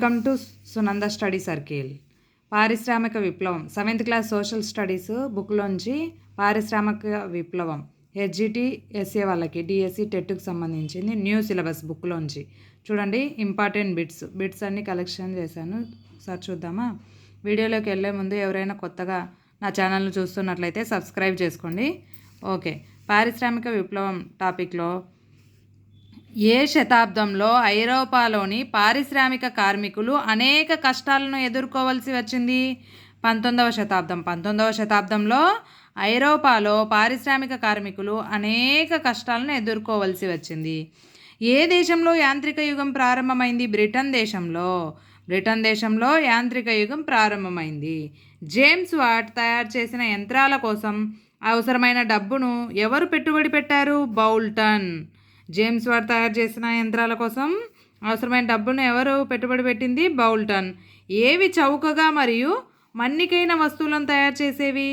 Welcome to Sunanda study circle. పారిశ్రామిక విప్లవం 7th class social studies బుక్లోంచి పారిశ్రామిక విప్లవం హెచ్జిటి ఎస్ఏ వాళ్ళకి డిఎస్సి టెట్కి సంబంధించింది న్యూ సిలబస్ బుక్లోంచి చూడండి. ఇంపార్టెంట్ బిట్స్ అన్ని కలెక్షన్ చేశాను. ఒకసారి చూద్దామా? వీడియోలోకి వెళ్ళే ముందు ఎవరైనా కొత్తగా నా ఛానల్ని చూస్తున్నట్లయితే సబ్స్క్రైబ్ చేసుకోండి. ఓకే, పారిశ్రామిక విప్లవం టాపిక్లో ఏ శతాబ్దంలో ఐరోపాలోని పారిశ్రామిక కార్మికులు అనేక కష్టాలను ఎదుర్కోవలసి వచ్చింది? 19వ శతాబ్దం. 19వ శతాబ్దంలో ఐరోపాలో పారిశ్రామిక కార్మికులు అనేక కష్టాలను ఎదుర్కోవలసి వచ్చింది. ఏ దేశంలో యాంత్రిక యుగం ప్రారంభమైంది? బ్రిటన్ దేశంలో యాంత్రిక యుగం ప్రారంభమైంది. జేమ్స్ వాట్ తయారు చేసిన యంత్రాల కోసం అవసరమైన డబ్బును ఎవరు పెట్టుబడి పెట్టారు? బౌల్టన్. జేమ్స్ వాట్ తయారు చేసిన యంత్రాల కోసం అవసరమైన డబ్బును ఎవరు పెట్టుబడి పెట్టింది? బౌల్టన్. ఏవి చౌకగా మరియు మన్నికైన వస్తువులను తయారు చేసేవి?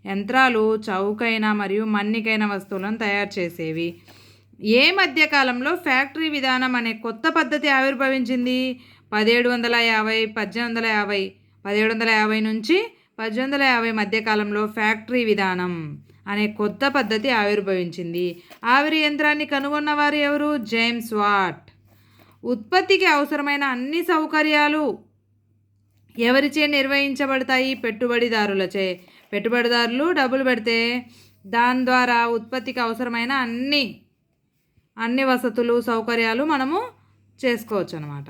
యంత్రాలు చౌకైన మరియు మన్నికైన వస్తువులను తయారు చేసేవి. ఏ మధ్యకాలంలో ఫ్యాక్టరీ విధానం అనే కొత్త పద్ధతి ఆవిర్భవించింది? 1750 నుంచి 1850 మధ్యకాలంలో ఫ్యాక్టరీ విధానం అనే కొత్త పద్ధతి ఆవిర్భవించింది. ఆవిరి యంత్రాన్ని కనుగొన్నవారు ఎవరు? James what. ఉత్పత్తికి అవసరమైన అన్ని సౌకర్యాలు ఎవరిచే నిర్వహించబడతాయి? పెట్టుబడిదారులచే. పెట్టుబడిదారులు డబ్బులు పెడితే దాని ద్వారా ఉత్పత్తికి అవసరమైన అన్ని వసతులు సౌకర్యాలు మనము చేసుకోవచ్చు అన్నమాట.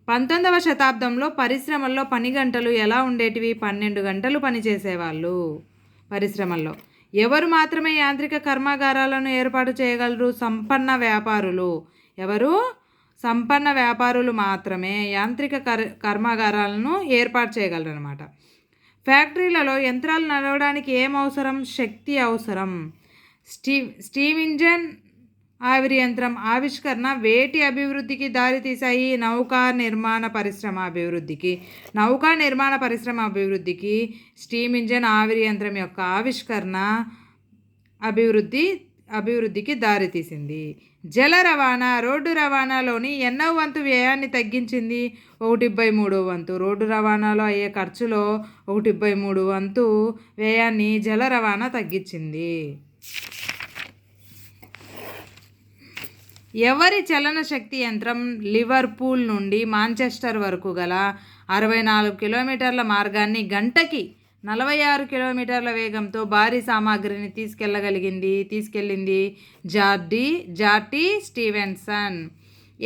19వ శతాబ్దంలో పరిశ్రమల్లో పని గంటలు ఎలా ఉండేటివి? 12 గంటలు పనిచేసేవాళ్ళు పరిశ్రమల్లో. ఎవరు మాత్రమే యాంత్రిక కర్మాగారాలను ఏర్పాటు చేయగలరు? సంపన్న వ్యాపారులు. ఎవరు? సంపన్న వ్యాపారులు మాత్రమే యాంత్రిక కర్మాగారాలను ఏర్పాటు చేయగలరు అనమాట. ఫ్యాక్టరీలలో యంత్రాలు నడవడానికి ఏం అవసరం? శక్తి అవసరం. స్టీమ్ ఇంజన్, ఆవిరి యంత్రం ఆవిష్కరణ వేటి అభివృద్ధికి దారితీశాయి? నౌకా నిర్మాణ పరిశ్రమ అభివృద్ధికి స్టీమ్ ఇంజన్, ఆవిరి యంత్రం యొక్క ఆవిష్కరణ అభివృద్ధికి దారితీసింది. జల రవాణా రోడ్డు రవాణాలోని ఎన్నో వంతు వ్యయాన్ని తగ్గించింది? 1/3 వంతు. రోడ్డు రవాణాలో అయ్యే ఖర్చులో 1/3 వంతు వ్యయాన్ని జల రవాణా తగ్గించింది. ఎవరి చలన శక్తి యంత్రం లివర్పూల్ నుండి మాంచెస్టర్ వరకు గల 64 కిలోమీటర్ల మార్గాన్ని గంటకి 46 కిలోమీటర్ల వేగంతో భారీ సామాగ్రిని తీసుకెళ్ళింది? జార్టీ స్టీవెన్సన్.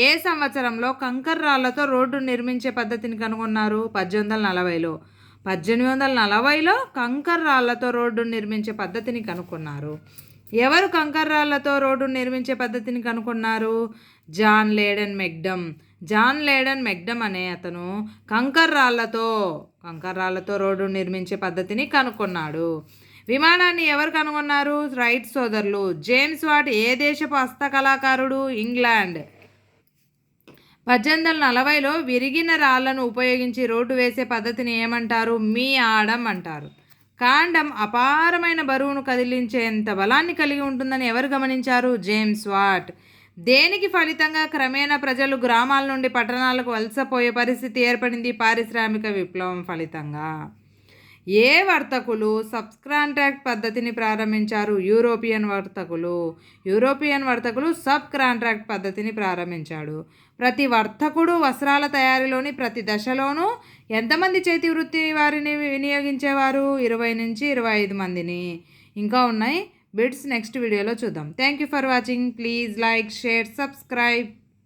ఏ సంవత్సరంలో కంకర్ రాళ్లతో రోడ్డు నిర్మించే పద్ధతిని కనుగొన్నారు? 1840లో. 1840లో కంకర్ రాళ్లతో రోడ్డు నిర్మించే పద్ధతిని కనుగొన్నారు. ఎవరు కంకర్ రాళ్లతో రోడ్డు నిర్మించే పద్ధతిని కనుగొన్నారు? జాన్ లేడన్ మెగ్డమ్ అనే అతను కంకర్ రాళ్లతో రోడ్డు నిర్మించే పద్ధతిని కనుగొన్నాడు. విమానాన్ని ఎవరు కనుగొన్నారు? రైట్ సోదరులు. జేమ్స్ వాట్ ఏ దేశపు హస్తకళాకారుడు? ఇంగ్లాండ్. 1840లో విరిగిన రాళ్లను ఉపయోగించి రోడ్డు వేసే పద్ధతిని ఏమంటారు? మీ ఆడం అంటారు. కాండం అపారమైన బరువును కదిలించేంత బలాన్ని కలిగి ఉంటుందని ఎవరు గమనించారు? James what. దేనికి ఫలితంగా క్రమేణా ప్రజలు గ్రామాల నుండి పట్టణాలకు వలసపోయే పరిస్థితి ఏర్పడింది? పారిశ్రామిక విప్లవం ఫలితంగా. ఏ వర్తకులు సబ్ కాంట్రాక్ట్ పద్ధతిని ప్రారంభించారు? యూరోపియన్ వర్తకులు సబ్ కాంట్రాక్ట్ పద్ధతిని ప్రారంభించాడు. ప్రతి వర్తకుడు వస్త్రాల తయారీలోని ప్రతి దశలోనూ ఎంతమంది చేతి వృత్తి వారిని వినియోగించేవారు? 20 నుంచి 25 మందిని. ఇంకా ఉన్నాయి బిట్స్ నెక్స్ట్ వీడియోలో చూద్దాం. Thank you for watching. Please like, share, subscribe.